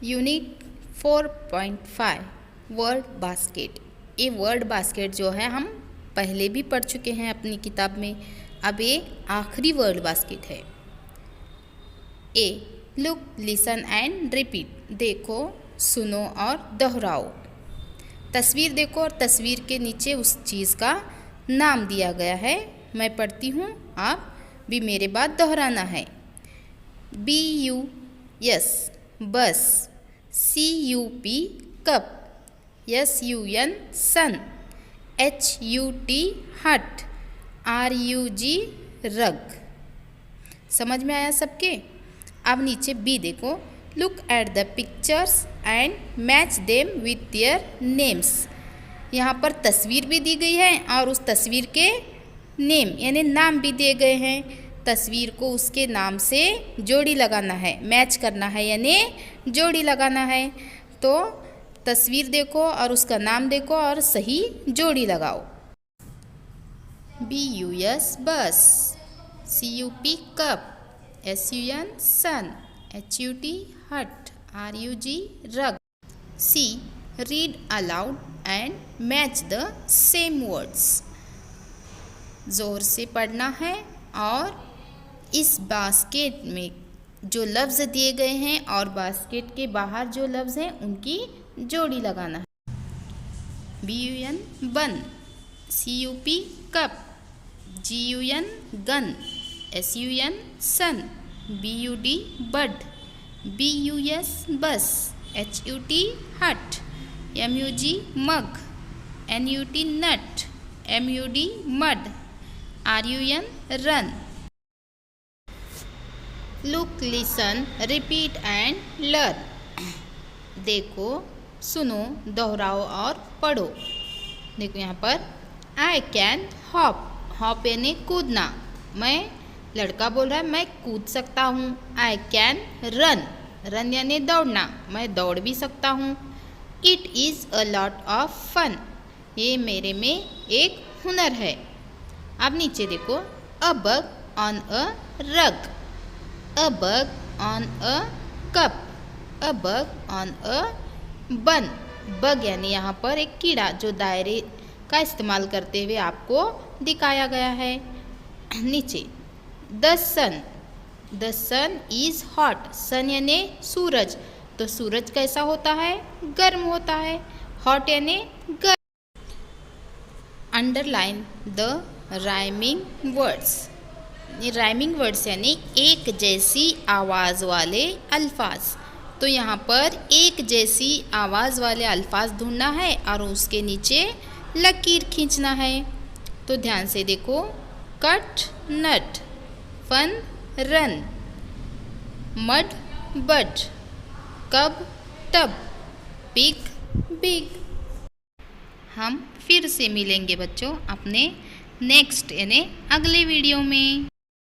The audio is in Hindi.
Unit 4.5 word basket. ये वर्ड बास्केट जो है हम पहले भी पढ़ चुके हैं अपनी किताब में। अब ये आखिरी वर्ड बास्केट है। ए लुक लिसन एंड रिपीट। देखो, सुनो और दोहराओ। तस्वीर देखो और तस्वीर के नीचे उस चीज़ का नाम दिया गया है। मैं पढ़ती हूँ, आप भी मेरे बाद दोहराना है। BUS बस, CUP कप, SUN सन, HUT हट, RUG रग। समझ में आया सबके? अब नीचे बी देखो, look at the pictures and match them with their names. यहाँ पर तस्वीर भी दी गई है और उस तस्वीर के नेम यानी नाम भी दिए गए हैं। तस्वीर को उसके नाम से जोड़ी लगाना है, मैच करना है यानी जोड़ी लगाना है। तो तस्वीर देखो और उसका नाम देखो और सही जोड़ी लगाओ। BUS बस, CUP कप, SUN सन, HUT हट, RUG रग। C read aloud and match the same words। जोर से पढ़ना है और इस बास्केट में जो लफ्ज़ दिए गए हैं और बास्केट के बाहर जो लफ्ज़ हैं उनकी जोड़ी लगाना है। BUN bun, CUP cup, GUN gun, SUN sun, BUD bud, BUS bus, HUT hut, MUG mug, NUT nut, MUD mud, RUN run. Look listen repeat and learn. देखो, सुनो, दोहराओ और पढ़ो। देखो यहाँ पर आई कैन हॉप, हॉप यानी कूदना। मैं, लड़का बोल रहा है मैं कूद सकता हूँ। आई कैन रन, रन यानी दौड़ना, मैं दौड़ भी सकता हूँ। It is a lot of fun, ये मेरे में एक हुनर है। अब नीचे देखो, अ बग ऑन अ रग, a bug on a cup, a bug on a bun। Bug यानी यहाँ पर एक कीड़ा जो दायरे का इस्तेमाल करते हुए आपको दिखाया गया है। नीचे the sun, the sun is hot, sun यानी सूरज, तो सूरज कैसा होता है? गर्म होता है। हॉट यानी गर्म। Underline the rhyming words. Rhyming words यानी एक जैसी आवाज़ वाले अल्फाज। तो यहाँ पर एक जैसी आवाज़ वाले अल्फाज ढूंढना है और उसके नीचे लकीर खींचना है। तो ध्यान से देखो, कट नट, फन रन, मड बड, कब टब, पिग बिग। हम फिर से मिलेंगे बच्चों अपने नेक्स्ट यानी अगले वीडियो में।